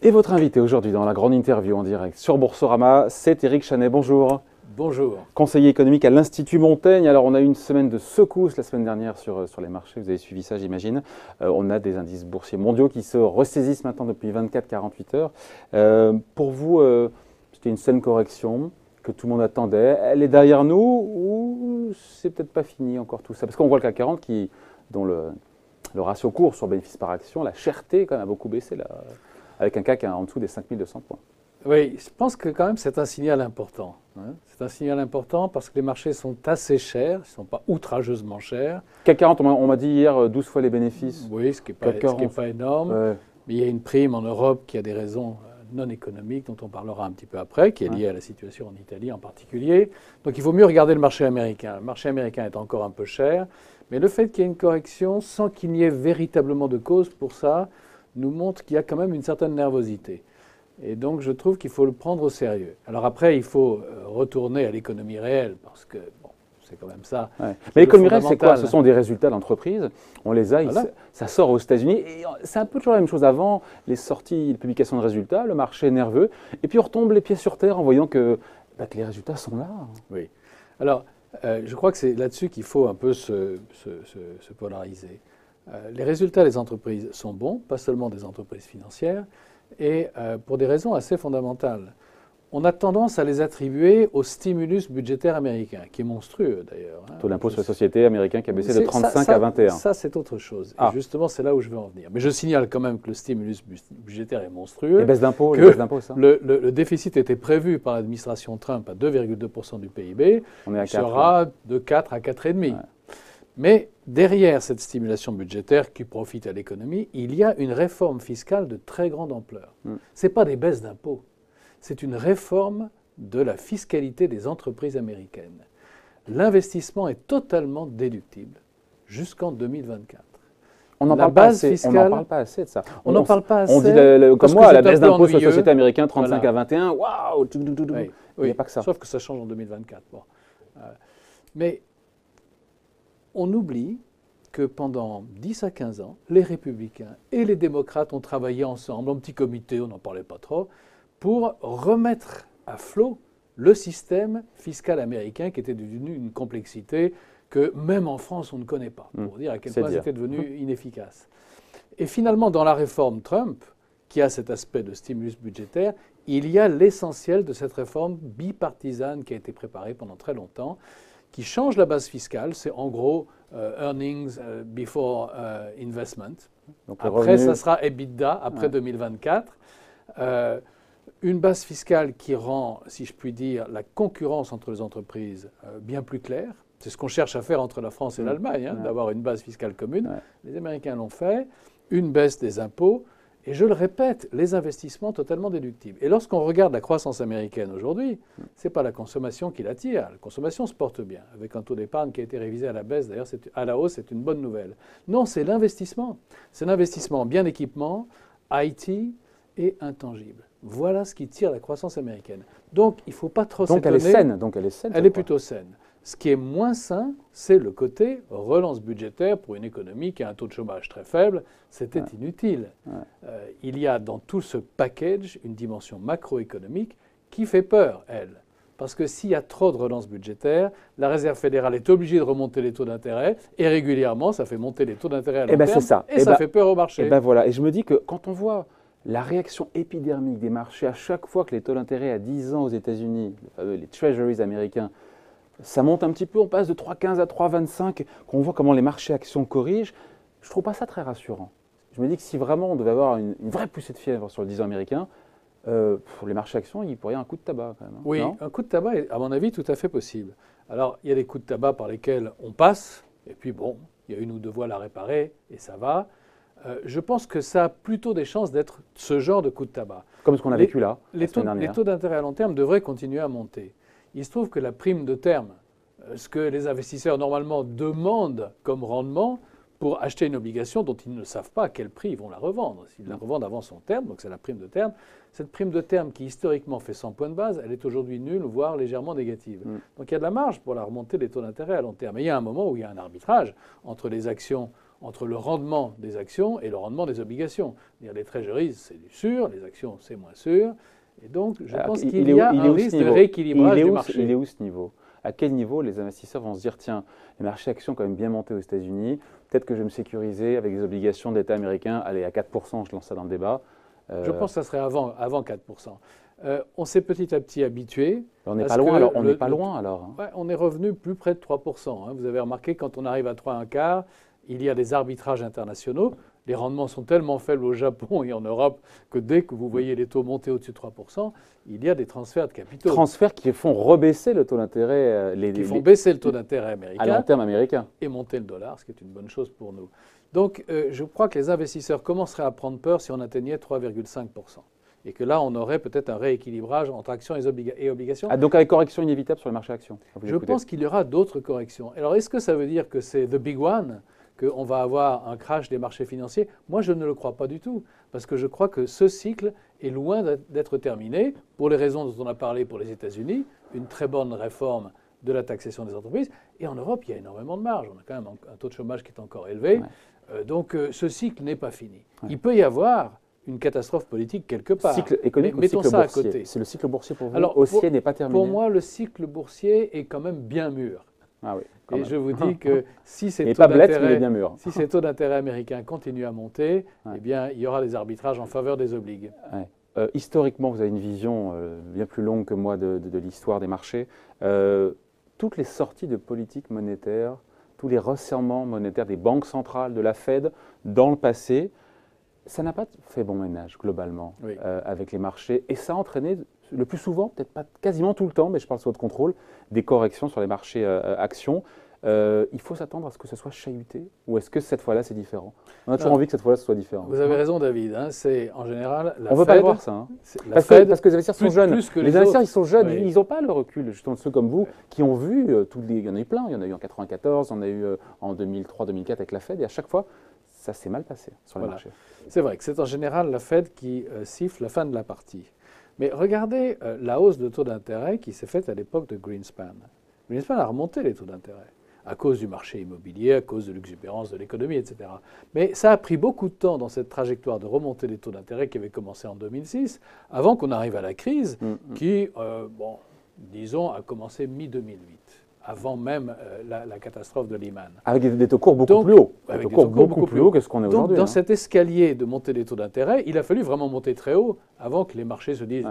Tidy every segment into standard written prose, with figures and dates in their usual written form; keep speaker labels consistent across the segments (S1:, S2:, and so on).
S1: Et votre invité aujourd'hui dans la grande interview en direct sur Boursorama, c'est Éric Chanet. Bonjour.
S2: Bonjour.
S1: Conseiller économique à l'Institut Montaigne. Alors on a eu une semaine de secousse la semaine dernière sur les marchés, vous avez suivi ça j'imagine. On a des indices boursiers mondiaux qui se ressaisissent maintenant depuis 24-48 heures. Pour vous, c'était une saine correction que tout le monde attendait. Elle est derrière nous ou c'est peut-être pas fini encore tout ça? Parce qu'on voit le CAC 40 dont le ratio cours sur bénéfice par action, la cherté quand même a beaucoup baissé là, avec un CAC en dessous des 5200 points.
S2: Oui, je pense que quand même c'est un signal important. C'est un signal important parce que les marchés sont assez chers, ils ne sont pas outrageusement chers.
S1: CAC 40, on m'a dit hier 12 fois les bénéfices.
S2: Oui, ce qui n'est pas énorme. Ouais. Mais il y a une prime en Europe qui a des raisons non économiques dont on parlera un petit peu après, qui est liée à la situation en Italie en particulier. Donc il vaut mieux regarder le marché américain. Le marché américain est encore un peu cher, mais le fait qu'il y ait une correction sans qu'il n'y ait véritablement de cause pour ça nous montre qu'il y a quand même une certaine nervosité. Et donc, je trouve qu'il faut le prendre au sérieux. Alors après, il faut retourner à l'économie réelle, parce que, bon, c'est quand même ça. Ouais.
S1: Mais l'économie réelle, c'est quoi? Ce sont des résultats d'entreprise. On les a, voilà. Ça sort aux États-Unis. Et c'est un peu toujours la même chose avant, les sorties, les publications de résultats, le marché est nerveux. Et puis, on retombe les pieds sur terre en voyant que les résultats sont là.
S2: Oui. Alors, je crois que c'est là-dessus qu'il faut un peu se polariser. Les résultats des entreprises sont bons, pas seulement des entreprises financières, et pour des raisons assez fondamentales. On a tendance à les attribuer au stimulus budgétaire américain, qui est monstrueux d'ailleurs.
S1: Taux d'impôt sur les sociétés américain qui a baissé de 35 à 21.
S2: Ça, c'est autre chose. Et justement, c'est là où je veux en venir. Mais je signale quand même que le stimulus budgétaire est monstrueux.
S1: Les baisses d'impôts, ça.
S2: Le déficit était prévu par l'administration Trump à 2,2% du PIB.
S1: On est à 4,
S2: sera de 4 à 4,5%. Ouais. Mais derrière cette stimulation budgétaire qui profite à l'économie, il y a une réforme fiscale de très grande ampleur. Ce n'est pas des baisses d'impôts, c'est une réforme de la fiscalité des entreprises américaines. L'investissement est totalement déductible jusqu'en 2024.
S1: On n'en parle pas assez. On n'en parle pas assez de ça.
S2: On n'en parle pas assez.
S1: On dit, comme moi, la baisse d'impôt sur les sociétés américaines, 35 à 21, waouh,
S2: oui,
S1: il n'y a pas que ça.
S2: Sauf que ça change en 2024. Bon. Mais on oublie que pendant 10 à 15 ans, les républicains et les démocrates ont travaillé ensemble, en petit comité, on n'en parlait pas trop, pour remettre à flot le système fiscal américain qui était devenu une complexité que même en France on ne connaît pas, pour dire à quel point c'était devenu inefficace. Et finalement, dans la réforme Trump, qui a cet aspect de stimulus budgétaire, il y a l'essentiel de cette réforme bipartisane qui a été préparée pendant très longtemps, qui change la base fiscale, c'est en gros earnings before investment. Donc après, ça sera EBITDA, après 2024. Une base fiscale qui rend, si je puis dire, la concurrence entre les entreprises bien plus claire. C'est ce qu'on cherche à faire entre la France et l'Allemagne, d'avoir une base fiscale commune. Les Américains l'ont fait. Une baisse des impôts. Et je le répète, les investissements totalement déductibles. Et lorsqu'on regarde la croissance américaine aujourd'hui, ce n'est pas la consommation qui l'attire. La consommation se porte bien, avec un taux d'épargne qui a été révisé à la baisse. D'ailleurs, à la hausse, c'est une bonne nouvelle. Non, c'est l'investissement. C'est l'investissement en bien équipement, IT et intangible. Voilà ce qui tire la croissance américaine. Donc, il ne faut pas trop s'étonner.
S1: Donc elle est saine.
S2: Elle est plutôt saine. Ce qui est moins sain, c'est le côté relance budgétaire pour une économie qui a un taux de chômage très faible. C'était inutile. Il y a dans tout ce package une dimension macroéconomique qui fait peur, elle. Parce que s'il y a trop de relance budgétaire, la Réserve fédérale est obligée de remonter les taux d'intérêt et régulièrement, ça fait monter les taux d'intérêt à long terme ça fait peur au marché.
S1: Et voilà. Et je me dis que quand on voit la réaction épidermique des marchés à chaque fois que les taux d'intérêt à 10 ans aux États-Unis, les treasuries américains, ça monte un petit peu, on passe de 3,15 à 3,25, qu'on voit comment les marchés actions corrigent, je ne trouve pas ça très rassurant. Je me dis que si vraiment on devait avoir une vraie poussée de fièvre sur le 10 ans américain, pour les marchés actions, il pourrait y avoir un coup de tabac quand même.
S2: Oui, non, un coup de tabac est, à mon avis, tout à fait possible. Alors, il y a des coups de tabac par lesquels on passe, et puis bon, il y a une ou deux voiles à réparer, et ça va. Je pense que ça a plutôt des chances d'être ce genre de coup de tabac.
S1: Comme ce qu'on a vécu là,
S2: les taux d'intérêt à long terme devraient continuer à monter. Il se trouve que la prime de terme, ce que les investisseurs normalement demandent comme rendement pour acheter une obligation dont ils ne savent pas à quel prix ils vont la revendre. S'ils la revendent avant son terme, donc c'est la prime de terme, cette prime de terme qui historiquement fait 100 points de base, elle est aujourd'hui nulle, voire légèrement négative. Donc il y a de la marge pour la remontée des taux d'intérêt à long terme. Et il y a un moment où il y a un arbitrage entre les actions entre le rendement des actions et le rendement des obligations. Les treasuries, c'est du sûr, les actions, c'est moins sûr. Et donc, je pense qu'il y a un risque de rééquilibrage du marché.
S1: Il est où ce niveau? À quel niveau les investisseurs vont se dire, tiens, les marchés actions ont quand même bien monté aux États-Unis, peut-être que je vais me sécuriser avec des obligations d'État américains, allez, à 4%, je lance ça dans le débat.
S2: Je pense que ça serait avant 4%. On s'est petit à petit habitué.
S1: On n'est pas loin alors. On n'est pas loin alors.
S2: Ouais, on est revenu plus près de 3%. Vous avez remarqué, quand on arrive à 3,25, il y a des arbitrages internationaux. Les rendements sont tellement faibles au Japon et en Europe que dès que vous voyez les taux monter au-dessus de 3%, il y a des transferts de capitaux.
S1: Transferts qui font rebaisser le taux d'intérêt.
S2: Qui font baisser le taux d'intérêt américain.
S1: À long terme américain.
S2: Et monter le dollar, ce qui est une bonne chose pour nous. Donc, je crois que les investisseurs commenceraient à prendre peur si on atteignait 3,5%. Et que là, on aurait peut-être un rééquilibrage entre actions et obligations.
S1: Ah, donc avec correction inévitable sur les marchés actions.
S2: Je pense qu'il y aura d'autres corrections. Alors, est-ce que ça veut dire que c'est the big one, qu'on va avoir un crash des marchés financiers? Moi, je ne le crois pas du tout. Parce que je crois que ce cycle est loin d'être terminé, pour les raisons dont on a parlé pour les États-Unis, une très bonne réforme de la taxation des entreprises. Et en Europe, il y a énormément de marge. On a quand même un taux de chômage qui est encore élevé. Ouais. Donc, ce cycle n'est pas fini. Ouais. Il peut y avoir une catastrophe politique quelque part.
S1: Cycle économique ou
S2: mettons
S1: cycle
S2: ça
S1: boursier.
S2: À côté.
S1: C'est le cycle boursier pour vous.
S2: Alors,
S1: haussier n'est pas terminé.
S2: Pour moi, le cycle boursier est quand même bien mûr.
S1: Ah oui,
S2: et même. Je vous dis que si ces taux d'intérêt américains continuent à monter, eh bien, il y aura des arbitrages en faveur des obligues.
S1: Ouais. Historiquement, vous avez une vision bien plus longue que moi de l'histoire des marchés. Toutes les sorties de politique monétaire, tous les resserrements monétaires des banques centrales, de la Fed, dans le passé, ça n'a pas fait bon ménage globalement avec les marchés. Et ça a entraîné le plus souvent, peut-être pas quasiment tout le temps, mais je parle sous votre contrôle, des corrections sur les marchés actions. Il faut s'attendre à ce que ce soit chahuté ou est-ce que cette fois-là c'est différent? On a toujours envie que cette fois-là ce soit différent.
S2: Vous avez raison David, c'est en général la
S1: On ne veut pas voir ça. Hein. Parce que les investisseurs sont jeunes. Les investisseurs ils sont jeunes, ils n'ont pas le recul. Justement ceux comme vous qui ont vu, il y en a eu plein, il y en a eu en 94, il y en a eu en 2003-2004 avec la Fed et à chaque fois ça s'est mal passé sur les marchés.
S2: C'est vrai que c'est en général la Fed qui siffle la fin de la partie. Mais regardez la hausse de taux d'intérêt qui s'est faite à l'époque de Greenspan. Greenspan a remonté les taux d'intérêt à cause du marché immobilier, à cause de l'exubérance de l'économie, etc. Mais ça a pris beaucoup de temps dans cette trajectoire de remonter les taux d'intérêt qui avait commencé en 2006, avant qu'on arrive à la crise qui, disons, a commencé mi-2008. Avant même la catastrophe de Lehman.
S1: Avec des taux courts beaucoup plus hauts. Avec des taux courts beaucoup plus hauts que ce qu'on est aujourd'hui.
S2: Dans cet escalier de montée des taux d'intérêt, il a fallu vraiment monter très haut avant que les marchés se disent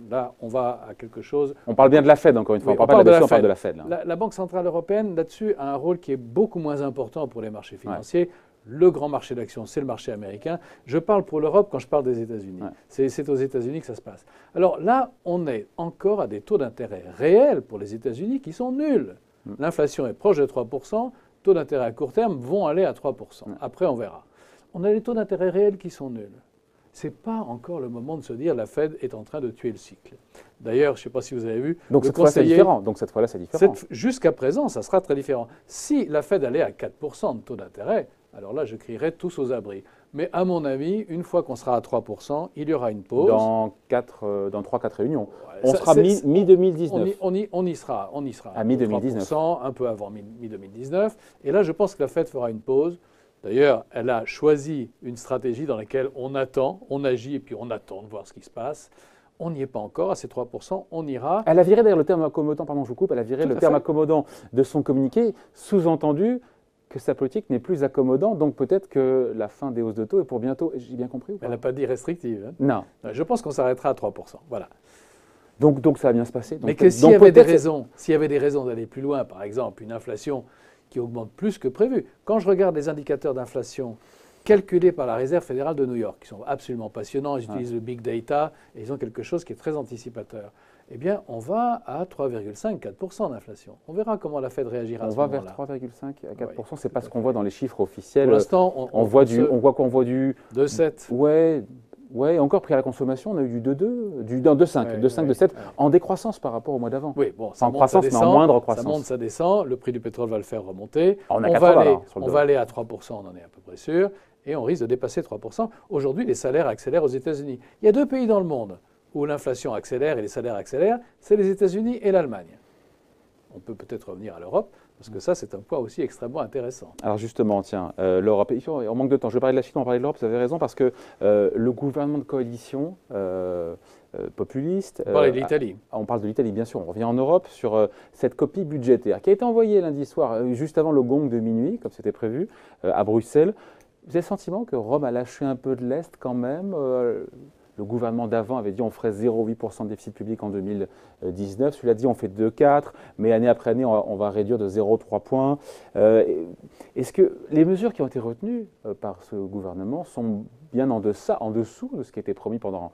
S2: là, on va à quelque chose.
S1: On parle bien de la Fed, encore une fois.
S2: Oui,
S1: on parle pas de la Fed.
S2: La Banque Centrale Européenne, là-dessus, a un rôle qui est beaucoup moins important pour les marchés financiers. Le grand marché d'actions, c'est le marché américain. Je parle pour l'Europe quand je parle des États-Unis. C'est aux États-Unis que ça se passe. Alors là, on est encore à des taux d'intérêt réels pour les États-Unis qui sont nuls. L'inflation est proche de 3%, taux d'intérêt à court terme vont aller à 3%. Après, on verra. On a des taux d'intérêt réels qui sont nuls. Ce n'est pas encore le moment de se dire la Fed est en train de tuer le cycle. D'ailleurs, je ne sais pas si vous avez vu...
S1: Donc cette fois, c'est différent.
S2: Jusqu'à présent, ça sera très différent. Si la Fed allait à 4% de taux d'intérêt, alors là, je crierais tous aux abris. Mais à mon avis, une fois qu'on sera à 3%, il y aura une pause.
S1: Dans 3-4 réunions. On sera mi-2019.
S2: On y sera.
S1: À mi-2019.
S2: Un peu avant mi-2019. Et là, je pense que la Fed fera une pause. D'ailleurs, elle a choisi une stratégie dans laquelle on attend, on agit et puis on attend de voir ce qui se passe. On n'y est pas encore, à ces 3%, on ira.
S1: Elle a viré d'ailleurs le terme accommodant, pardon, je vous coupe, elle a viré le terme accommodant de son communiqué, sous-entendu que sa politique n'est plus accommodante, donc peut-être que la fin des hausses de taux est pour bientôt. J'ai bien compris ou pas?
S2: Elle n'a pas dit restrictive. Hein.
S1: Non.
S2: Je pense qu'on s'arrêtera à 3%. Voilà.
S1: Donc ça va bien se passer.
S2: Mais s'il y avait des raisons d'aller plus loin, par exemple une inflation qui augmente plus que prévu. Quand je regarde les indicateurs d'inflation calculés par la Réserve fédérale de New York, qui sont absolument passionnants, ils utilisent le big data et ils ont quelque chose qui est très anticipateur. Eh bien, on va à 3,5-4% d'inflation. On verra comment la Fed réagira à ce moment-là.
S1: On va vers 3,5 à 4%, oui, c'est pas ce qu'on voit dans les chiffres officiels.
S2: Pour l'instant,
S1: on voit du
S2: 2,7.
S1: Ouais, encore pris à la consommation, on a eu du 2,2, du 2,5, 2,7, en décroissance par rapport au mois d'avant.
S2: Oui, bon, ça
S1: en croissance, mais en moindre croissance.
S2: Ça monte, ça descend, le prix du pétrole va le faire remonter.
S1: On va
S2: aller à 3%, on en est à peu près sûr, et on risque de dépasser 3%. Aujourd'hui, les salaires accélèrent aux États-Unis. Il y a 2 pays dans le monde où l'inflation accélère et les salaires accélèrent, c'est les États-Unis et l'Allemagne. On peut peut-être revenir à l'Europe. Parce que ça, c'est un point aussi extrêmement intéressant.
S1: Alors justement, tiens, l'Europe, on manque de temps, je vais parler de la Chine, on va parler de l'Europe, vous avez raison, parce que le gouvernement de coalition populiste...
S2: On parle de l'Italie.
S1: On parle de l'Italie, bien sûr, on revient en Europe sur cette copie budgétaire qui a été envoyée lundi soir, juste avant le gong de minuit, comme c'était prévu, à Bruxelles. Vous avez le sentiment que Rome a lâché un peu de l'Est quand même le gouvernement d'avant avait dit on ferait 0,8% de déficit public en 2019. Celui-là dit on fait 2,4, mais année après année, on va réduire de 0,3 points. Est-ce que les mesures qui ont été retenues par ce gouvernement sont bien en dessous de ce qui était promis pendant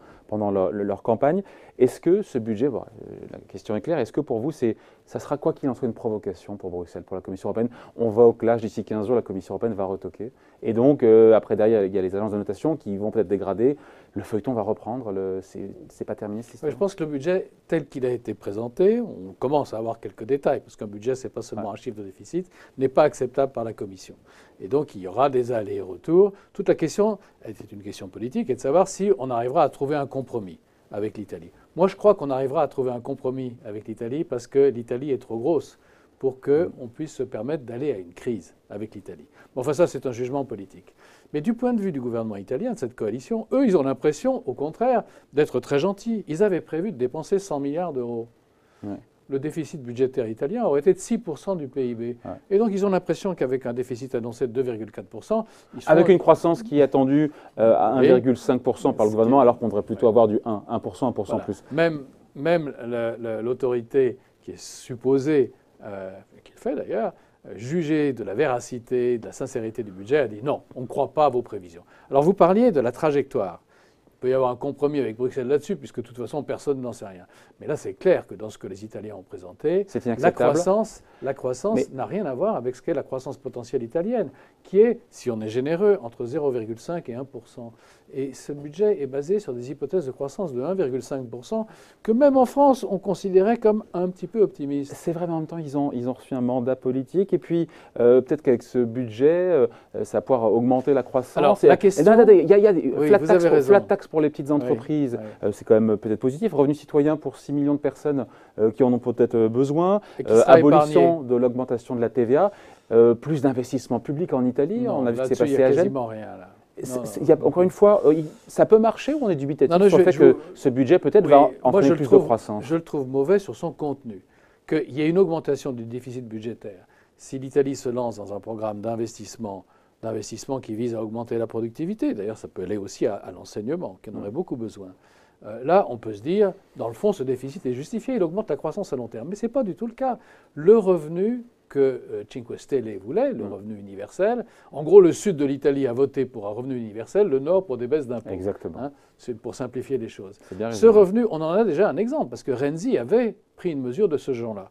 S1: leur campagne? Est-ce que ce budget, bon, la question est claire, est-ce que pour vous, ça sera quoi qu'il en soit une provocation pour Bruxelles, pour la Commission européenne? On va au clash d'ici 15 jours, la Commission européenne va retoquer. Et donc, après, derrière, il y a les agences de notation qui vont peut-être dégrader. Le feuilleton va reprendre. C'est pas terminé, cette histoire.
S2: Je pense que le budget, tel qu'il a été présenté, on commence à avoir quelques détails, parce qu'un budget, ce n'est pas seulement un chiffre de déficit, n'est pas acceptable par la Commission. Et donc, il y aura des allers et retours. Toute la question, c'est une question politique, est de savoir si on arrivera à trouver un compromis avec l'Italie. Moi, je crois qu'on arrivera à trouver un compromis avec l'Italie parce que l'Italie est trop grosse pour qu'on puisse se permettre d'aller à une crise avec l'Italie. Bon, enfin, ça, c'est un jugement politique. Mais du point de vue du gouvernement italien, de cette coalition, eux, ils ont l'impression, au contraire, d'être très gentils. Ils avaient prévu de dépenser 100 milliards d'euros. Ouais. Le déficit budgétaire italien aurait été de 6% du PIB. Ouais. Et donc, ils ont l'impression qu'avec un déficit annoncé de 2,4%...
S1: Avec une croissance qui est attendue à 1,5% par le gouvernement, alors qu'on devrait plutôt avoir du 1%, 1% plus.
S2: Même l'autorité qui est supposée, qui le fait d'ailleurs, juger de la véracité, de la sincérité du budget, a dit non, on ne croit pas à vos prévisions. Alors, vous parliez de la trajectoire. Il peut y avoir un compromis avec Bruxelles là-dessus, puisque de toute façon, personne n'en sait rien. Mais là, c'est clair que dans ce que les Italiens ont présenté, la croissance n'a rien à voir avec ce qu'est la croissance potentielle italienne, qui est, si on est généreux, entre 0,5 et 1%. Et ce budget est basé sur des hypothèses de croissance de 1,5%, que même en France, on considérait comme un petit peu optimiste.
S1: C'est vrai, mais en même temps, ils ont reçu un mandat politique, et puis peut-être qu'avec ce budget, ça va pouvoir augmenter la croissance.
S2: Alors, la question...
S1: Il y a des flat tax pour les petites entreprises, oui. C'est quand même peut-être positif. Revenu citoyen pour 6 millions de personnes qui en ont peut-être besoin. Abolition de l'augmentation de la TVA. Plus d'investissement public en Italie.
S2: Non,
S1: on a vu ce qui s'est passé
S2: à Gênes. Il n'y a
S1: Gênes.
S2: quasiment rien là.
S1: Encore une fois, ça peut marcher ou on est dubitatif sur le fait que ce budget peut-être va entraîner plus de croissance?
S2: Je le trouve mauvais sur son contenu. Qu'il y ait une augmentation du déficit budgétaire. Si l'Italie se lance dans un programme d'investissement qui vise à augmenter la productivité, d'ailleurs ça peut aller aussi à l'enseignement, qui en aurait beaucoup besoin. Là, on peut se dire, dans le fond, ce déficit est justifié, il augmente la croissance à long terme. Mais ce n'est pas du tout le cas. Le revenu que Cinque Stelle voulait, le revenu universel, en gros, le sud de l'Italie a voté pour un revenu universel, le nord pour des baisses d'impôts.
S1: Exactement. Hein,
S2: c'est pour simplifier les choses.
S1: Ce
S2: revenu, on en a déjà un exemple, parce que Renzi avait pris une mesure de ce genre-là.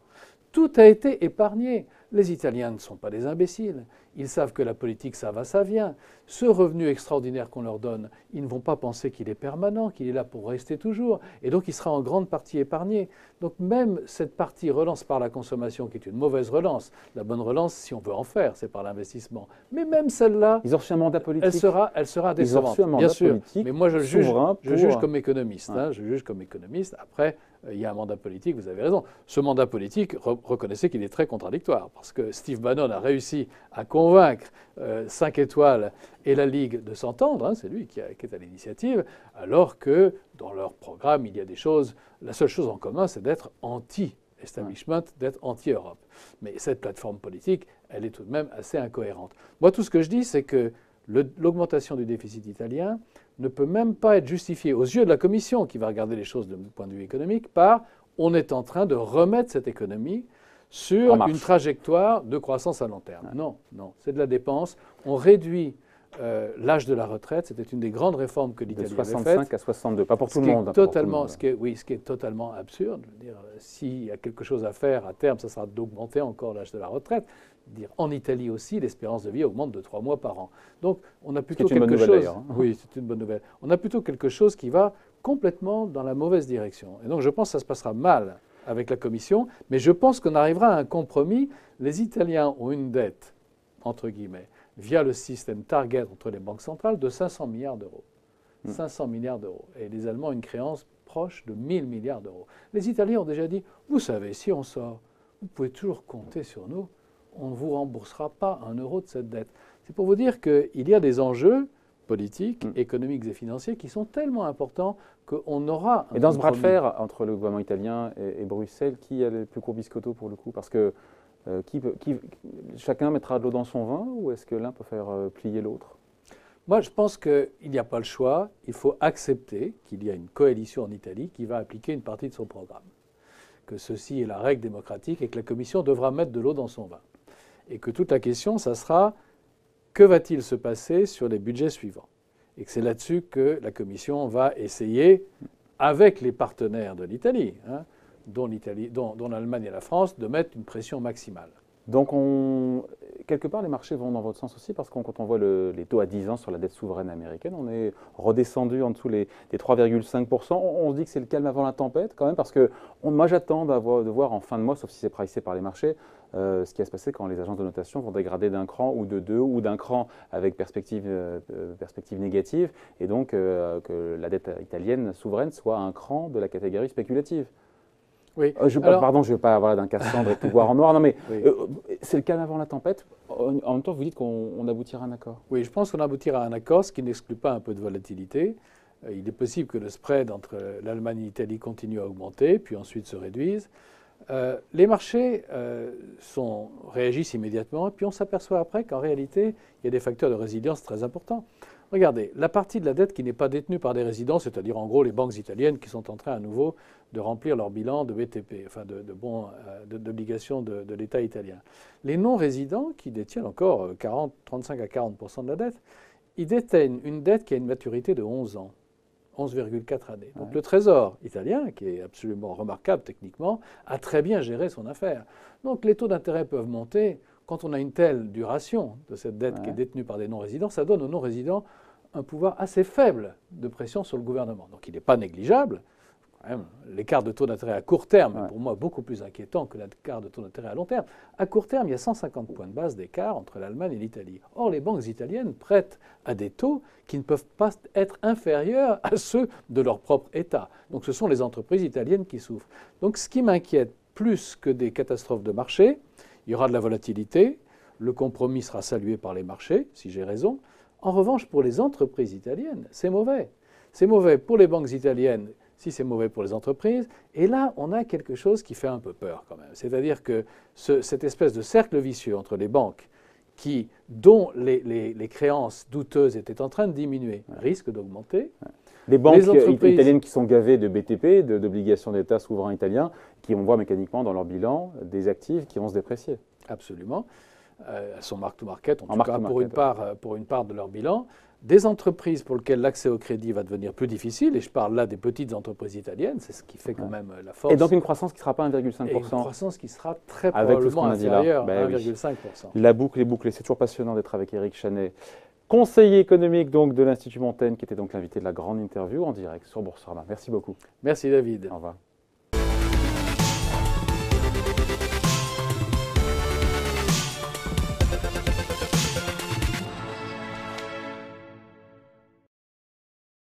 S2: Tout a été épargné. Les Italiens ne sont pas des imbéciles. Ils savent que la politique, ça va, ça vient. Ce revenu extraordinaire qu'on leur donne, ils ne vont pas penser qu'il est permanent, qu'il est là pour rester toujours. Et donc, il sera en grande partie épargné. Donc, même cette partie relance par la consommation, qui est une mauvaise relance, la bonne relance, si on veut en faire, c'est par l'investissement. Mais même celle-là,
S1: ils ont reçu un mandat politique.
S2: Elle sera décevante.
S1: Ils ont reçu un mandat
S2: bien sûr.
S1: politique.
S2: Mais moi, je juge comme économiste. Ouais. Je juge comme économiste. Après, il y a un mandat politique, vous avez raison. Ce mandat politique, reconnaissez qu'il est très contradictoire, parce que Steve Bannon a réussi à convaincre 5 étoiles et la Ligue de s'entendre, c'est lui qui est à l'initiative, alors que dans leur programme, il y a des choses, la seule chose en commun, c'est d'être anti-establishment, d'être anti-Europe. Mais cette plateforme politique, elle est tout de même assez incohérente. Moi, tout ce que je dis, c'est que l'augmentation du déficit italien ne peut même pas être justifiée aux yeux de la Commission, qui va regarder les choses du point de vue économique, par on est en train de remettre cette économie sur une trajectoire de croissance à long terme. Ouais. Non, c'est de la dépense. On réduit l'âge de la retraite. C'était une des grandes réformes que l'Italie avait faites.
S1: De 65 à 62, pas pour tout le monde.
S2: Ce qui est totalement absurde. Je veux dire, s'il y a quelque chose à faire à terme, ça sera d'augmenter encore l'âge de la retraite. En Italie aussi, l'espérance de vie augmente de 3 mois par an. Donc, on a plutôt quelque chose... Oui, c'est une bonne nouvelle. On a plutôt quelque chose qui va complètement dans la mauvaise direction. Et donc, je pense que ça se passera mal avec la Commission, mais je pense qu'on arrivera à un compromis. Les Italiens ont une dette, entre guillemets, via le système Target entre les banques centrales de 500 milliards d'euros. 500 milliards d'euros. Et les Allemands, une créance proche de 1000 milliards d'euros. Les Italiens ont déjà dit, vous savez, si on sort, vous pouvez toujours compter sur nous. on ne vous remboursera pas un euro de cette dette. C'est pour vous dire qu'il y a des enjeux politiques, économiques et financiers qui sont tellement importants qu'on aura un
S1: Et dans ce bras de
S2: compromis.
S1: fer entre le gouvernement italien et Bruxelles, qui a le plus gros biscotto pour le coup? Parce que chacun mettra de l'eau dans son vin ou est-ce que l'un peut faire plier l'autre?
S2: Moi, je pense qu'il n'y a pas le choix. Il faut accepter qu'il y a une coalition en Italie qui va appliquer une partie de son programme. Que ceci est la règle démocratique et que la Commission devra mettre de l'eau dans son vin. Et que toute la question, ça sera que va-t-il se passer sur les budgets suivants? Et que c'est là-dessus que la Commission va essayer, avec les partenaires de l'Italie, dont l'Allemagne et la France, de mettre une pression maximale.
S1: Donc, quelque part, les marchés vont dans votre sens aussi, parce que quand on voit les taux à 10 ans sur la dette souveraine américaine, on est redescendu en dessous des 3,5%. On se dit que c'est le calme avant la tempête, quand même, parce que moi, j'attends de voir en fin de mois, sauf si c'est pricé par les marchés, ce qui va se passer quand les agences de notation vont dégrader d'un cran ou de deux, ou d'un cran avec perspective négative, et donc que la dette italienne souveraine soit un cran de la catégorie spéculative.
S2: Oui.
S1: Pardon, je ne veux pas avoir d'un Cassandre et tout voir en noir. Non, mais
S2: Oui.
S1: c'est le calme avant la tempête. En même temps, vous dites qu'on aboutira à un accord.
S2: Oui, je pense qu'on aboutira à un accord, ce qui n'exclut pas un peu de volatilité. Il est possible que le spread entre l'Allemagne et l'Italie continue à augmenter, puis ensuite se réduise. Les marchés réagissent immédiatement, et puis on s'aperçoit après qu'en réalité, il y a des facteurs de résilience très importants. Regardez, la partie de la dette qui n'est pas détenue par des résidents, c'est-à-dire en gros les banques italiennes qui sont en train à nouveau de remplir leur bilan de BTP, enfin d'obligations de l'État italien. Les non-résidents qui détiennent encore 35 à 40% de la dette, ils détiennent une dette qui a une maturité de 11 ans. 11,4 années. Donc le Trésor italien, qui est absolument remarquable techniquement, a très bien géré son affaire. Donc les taux d'intérêt peuvent monter. Quand on a une telle duration de cette dette qui est détenue par des non-résidents, ça donne aux non-résidents un pouvoir assez faible de pression sur le gouvernement. Donc il n'est pas négligeable. L'écart de taux d'intérêt à court terme est pour moi beaucoup plus inquiétant que l'écart de taux d'intérêt à long terme. À court terme, il y a 150 points de base d'écart entre l'Allemagne et l'Italie. Or, les banques italiennes prêtent à des taux qui ne peuvent pas être inférieurs à ceux de leur propre État. Donc ce sont les entreprises italiennes qui souffrent. Donc ce qui m'inquiète plus que des catastrophes de marché, il y aura de la volatilité, le compromis sera salué par les marchés, si j'ai raison. En revanche, pour les entreprises italiennes, c'est mauvais. C'est mauvais pour les banques italiennes, si c'est mauvais pour les entreprises. Et là, on a quelque chose qui fait un peu peur quand même. C'est-à-dire que cette espèce de cercle vicieux entre les banques dont les créances douteuses étaient en train de diminuer risque d'augmenter.
S1: Les banques italiennes qui sont gavées de BTP, d'obligations d'État souverain italien, qui on voit mécaniquement dans leur bilan des actifs qui vont se déprécier.
S2: Absolument. Elles sont mark-to-market, en tout cas pour une part de leur bilan. Des entreprises pour lesquelles l'accès au crédit va devenir plus difficile, et je parle là des petites entreprises italiennes, c'est ce qui fait quand même la force.
S1: Et donc une croissance qui ne sera pas 1,5%.
S2: Et une croissance qui sera très probablement inférieure à 1,5%.
S1: La boucle est bouclée. C'est toujours passionnant d'être avec Éric Chanet, conseiller économique donc, de l'Institut Montaigne, qui était donc l'invité de la grande interview en direct sur Boursorama. Merci beaucoup.
S2: Merci David.
S1: Au revoir.